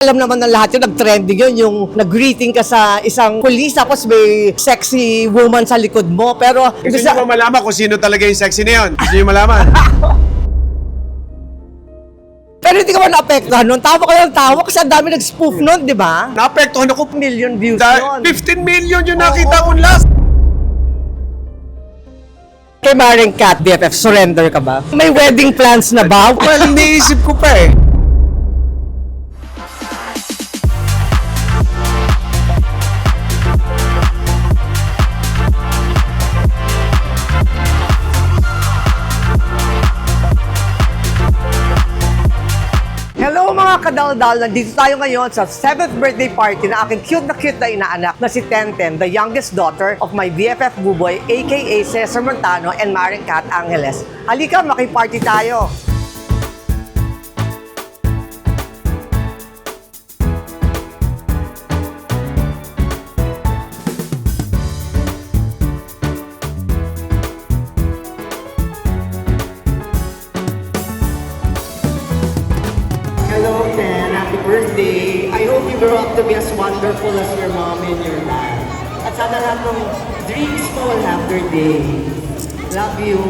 Alam naman ng lahat yun, nag-trending yun, yung nag-greeting ka sa isang police, tapos may sexy woman sa likod mo. Pero, Gusto nyo ba malaman kung sino talaga yung sexy na yun? Gusto nyo malaman? pero hindi ka ba naapektuhan nun? Tawa ka ng tawa kasi ang dami nag-spoof nun, di ba? Naapektuhan ako. Million views yun. 15 million yung nakita kong last. Kay Maring Kat, BFF, surrender ka ba? May wedding plans na ba? Well, iniisip ko pa eh. Hello mga kadaldal! Nandito tayo ngayon sa 7th birthday party na aking cute na inaanak na si Tenten, the youngest daughter of my BFF Buboy, aka Cesar Montano and Maring Kat Angeles. Halika, makiparty tayo! Hello, Ten. Happy birthday. I hope you grow up to be as wonderful as your mom and your dad. At sana lahat ng dreams mo will have their day. Love you.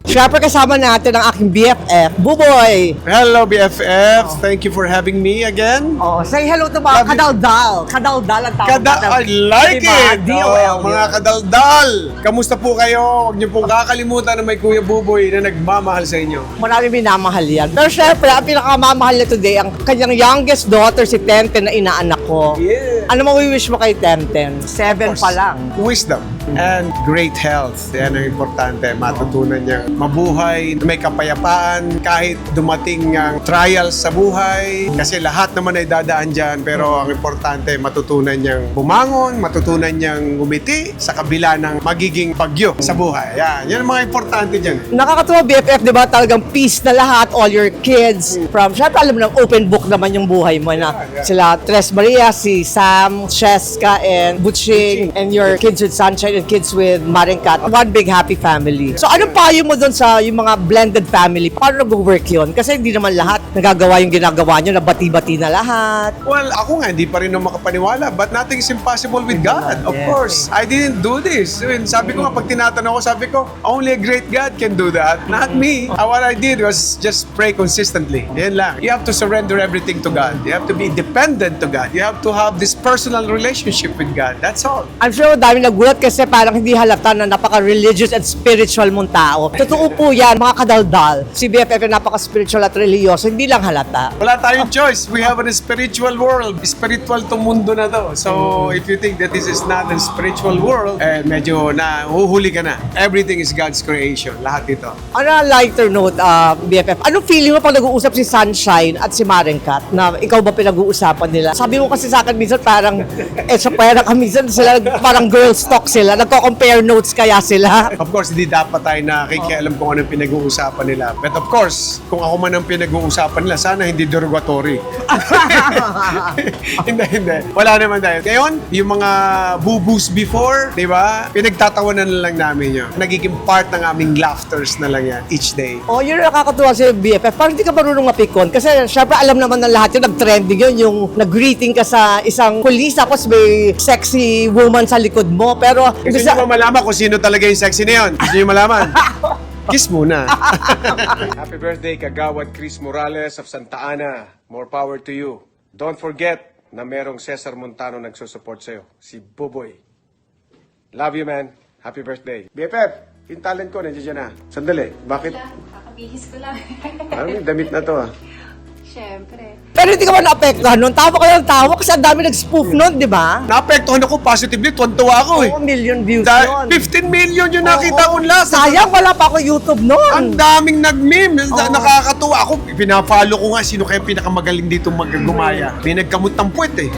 Siyempre kasama natin ang aking BFF, Buboy. Hello, BFF. Thank you for having me again. Oh, say hello to mga kadaldal. Kadaldal ang tawag I like Diba? it! D-O-L. Mga kadaldal! Kamusta po kayo? Huwag niyo pong kakalimutan na may Kuya Buboy na nagmamahal sa inyo. Marami minamahal yan. Pero syempre, ang pinakamamahal niya today, ang kanyang youngest daughter, si Tenten, na inaanak ko. Yeah. Ano mawiwish mo kay Tenten? 7 pa lang. Wisdom and great health. Yan ang importante. Matutunan niya mabuhay, may kapayapaan kahit dumating ang trials sa buhay. Kasi lahat naman ay dadaan dyan. Pero ang importante, matutunan niyang bumangon, matutunan niyang ngumiti sa kabila ng magiging bagyo sa buhay. Yan ang mga importante dyan. Nakakatuwa BFF, di ba? Talagang peace na lahat, all your kids. From, syempre alam mo na, open book naman yung buhay mo na. Sila Tres Maria, si Sam, Cheska, and Butching, and your kids with Sunshine and kids with Maring Kat. One big happy family. So anong payo mo doon sa yung mga blended family? Paano nag-work yun? Kasi hindi naman lahat nagagawa yung ginagawa nyo na bati-bati na lahat. Well, ako nga, hindi pa rin ako makapaniwala. But nothing is impossible with God. Of course. I didn't do this. I mean, sabi ko nga, pag tinatanong ko, sabi ko, only a great God can do that. Not me. What I did was just pray consistently. Yan lang. You have to surrender everything to God. You have to be dependent to God. You have to have this personal relationship with God. That's all. I'm sure dami nagulat kasi parang hindi halata na napaka-religious and spiritual mong tao. Totoo po yan, mga kadaldal. Si BFF ay napaka-spiritual at religyoso, hindi lang halata. Wala tayong choice. We have a spiritual world. Spiritual tong mundo na to. So, if you think that this is not a spiritual world, medyo huhuli ka na. Everything is God's creation. Lahat ito. On a lighter note, BFF, anong feeling mo pag nag-uusap si Sunshine at si Maring Kat na ikaw ba pinag-uusapan nila? Sabi mo kasi sa akin minsan parang, sa pera ka minsan sila, parang girls talk sila, nagko-compare notes kaya sila. Of course, hindi dapat tayo nakikialam kung anong pinag-uusapan nila. But of course, kung ako man ang pinag-uusapan nila, sana hindi derogatory. Hindi. Wala naman tayo. Ngayon, yung mga boo-boos before, di ba? Pinagtatawanan na lang namin yun. Nagiging part ng aming laughters na lang yan each day. Oh, yun ang nakakatuwa sa BFF. Parang hindi ka marunong mapikon. Kasi syempre alam naman ng lahat yun, nag-trending yun, yung nag-greeting ka sa isang police, tapos may sexy woman sa likod mo. Pero, Gusto nyo ba malaman kung sino talaga yung sexy na yun? Gusto nyo malaman? Kiss muna. Happy birthday, Kagawad Chris Morales of Santa Ana. More power to you. Don't forget na merong Cesar Montano nagsusupport sa'yo. Si Buboy. Love you, man. Happy birthday. BFF, yung talent ko, nandiyan na. Sandali, bakit? Kakabihis ko lang. Ano yung damit na to, ah? Siyempre. pero hindi ka ba naapektuhan nun? Tawa ka ng tawa kasi ang dami nag-spoof nun, di ba? Naapektuhan ako positively. Tuwan-tuwa ako, eh. 2 million views yun. 15 million yung nakita kong last. Sayang, wala pa ako YouTube nun. Ang daming nag-meme. Nakakatuwa. Ako, pinafollow ko nga sino kaya pinakamagaling dito magagumaya. May nagkamot ng puwet eh.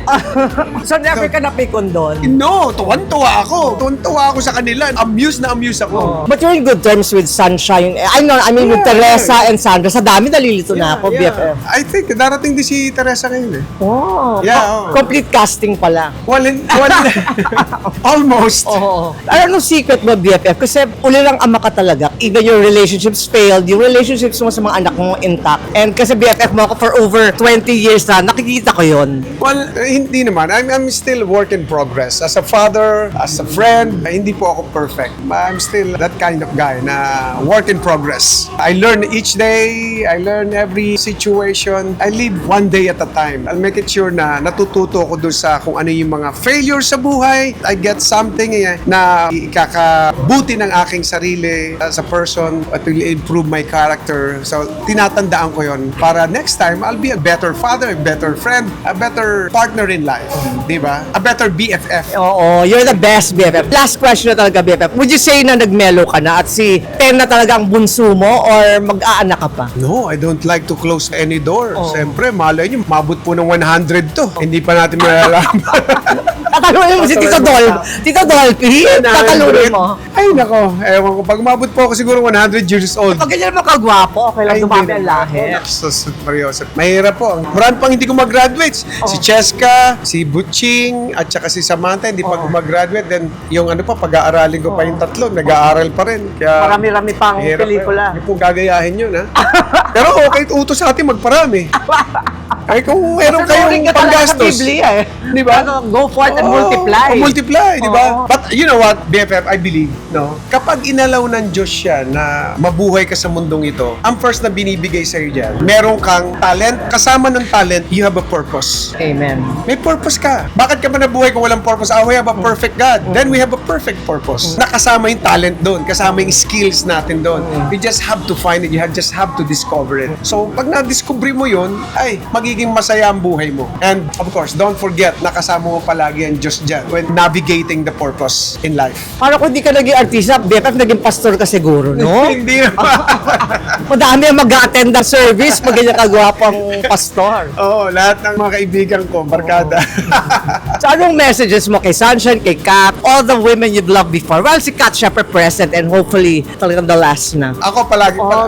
So never ka napikon doon? No, tuwan-tuwa ako. Tuwan-tuwa ako sa kanila. Amused na amused ako. But you're in good terms with Sunshine. I mean with Teresa and Sandra. Sa dami nalilito na ako, BFF. I think darating din si Teresa ngayon eh. Oh, Yeah, oh. complete casting pala. Almost. Oo. Ano nung secret mo, BFF? Kasi uli lang ama ka talaga. Even your relationships failed, yung relationships mo sa mga anak mo intact. And kasi BFF mo ako for over 20 years na, nakikita ko yun. Well, hindi naman. I'm still work in progress. As a father, as a friend, hindi po ako perfect. I'm still that kind of guy na work in progress. I learn each day. I learn every situation. I live one day at a time. I'll make it sure na natututo ako dun sa kung ano yung mga failures sa buhay. I get something na ikakabuti ng aking sarili as a person at will improve my character. So, tinatandaan ko yon para next time, I'll be a better father, a better friend, a better partner in life. Di ba? A better BFF. Oo, you're the best, BFF. Last question na talaga, BFF. Would you say na nagmelo ka na at si Ten na talaga ang bunso mo or mag-aanak ka pa? No, I don't like to close any door. Oh. Siyempre, malay nyo, mabot po ng 100 to. Hindi pa natin malalaman. Tatalunin mo si Tito Dol. Tito Dolphy, tatalunin mo. Ay, nako. Ewan ko. Pag mabot po ako siguro 100 years old. Pag ganyan mo kagwapo, okay lang Ay, dumami hindi ang naman. lahi. Sus, Mariosep. Mahirap po. Marami pang hindi ko mag-graduate. Si Cheska, si Butching, at saka si Samantha, hindi pa gumag-graduate. Then, yung ano pa, pag-aaralin ko pa yung tatlo, nag-aaral pa rin. Kaya, Marami-rami pang mahirap pelikula. Hindi po gagayahin yun, ha? Pero okay, utos sa atin magparami. Ay, kung meron Tuturing kayong ka talaga sa panggastos. Biblia eh. Di ba? Ano, go forth and Oo, multiply. Multiply, di ba? Oo. But you know what, BFF, I believe, no? Kapag inalaw ng Diyos siya na mabuhay ka sa mundong ito, ang first na binibigay sa'yo dyan, meron kang talent. Kasama ng talent, you have a purpose. Amen. May purpose ka. Bakit ka ba nabuhay kung walang purpose? We have a perfect God. Then we have a perfect purpose. Nakasama yung talent doon. Kasama yung skills natin doon. You just have to find it. You just have to discover it. So, pag na-discover mo yun, ay, magiging masaya ang buhay mo. And, of course, don't forget, nakasama mo palagi ang Diyos dyan when navigating the purpose in life. Para kung di ka naging artista, BFF, naging pastor ka siguro, no? Hindi naman. Madami ang mag-attend ng service, pag ganyan kagwapang pastor. Oo, lahat ng mga kaibigan ko, barkada. So, anong messages mo kay Sunshine, kay Kat, all the women you've loved before? Well, si Kat, syempre present and hopefully talagang the last na. Ako palagi, All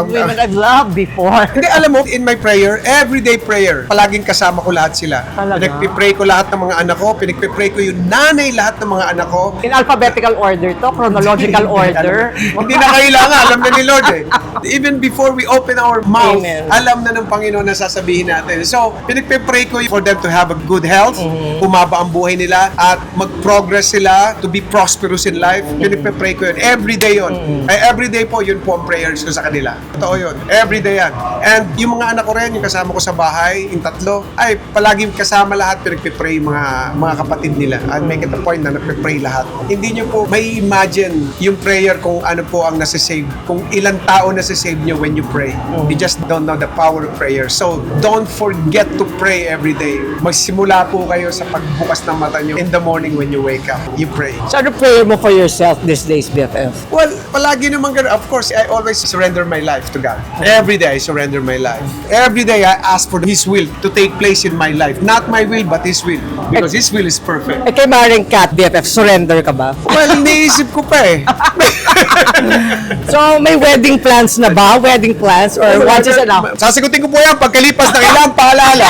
the women I've loved before. Hindi, alam mo, in my prayer, everyday prayer, palaging kasama ko lahat sila. Talaga? Pinagpipray ko lahat ng mga anak ko, pinagpipray ko yung nanay lahat ng mga anak ko. In alphabetical order to, chronological order. Hindi na kailangan, alam na ni Lord eh. Even before we open our mouth, Amen. alam na ng Panginoon na sasabihin natin. So, pinagpipray ko for them to have a good health, umaba ang buhay nila, at mag-progress sila, to be prosperous in life. Pinagpipray ko yun. Everyday yun. Ay, everyday po, yun po ang prayers ko sa kanila. Totoo yun. Everyday yan. And yung mga anak ko rin, yung kasama ko sa bahay, yung tatlo, ay, palagi kasama lahat, pinagpipray mga kapatid nila. I'll make it a point na nagpipray lahat. Hindi nyo po may imagine yung prayer kung ano po ang nasa-save, kung ilang tao nasa-save nyo when you pray. You just don't know the power of prayer. So, don't forget to pray every day. Magsimula po kayo sa pagbukas ng mata nyo in the morning when you wake up. You pray. So, ano prayer mo for yourself these days, BFF? Well, palagi naman ganun. Of course, I always surrender my life to God. Every day, I surrender my life. Every day, I ask for His will to take place in my life. Not my will, but His will. Because His will is perfect. Eh, kay Maring Kat, BFF, surrender ka ba? Well, iniisip ko pa eh. So, may wedding plans na ba? Wedding plans? Or once is enough? Sasagutin ko po yan pagkalipas ng ilang paalala.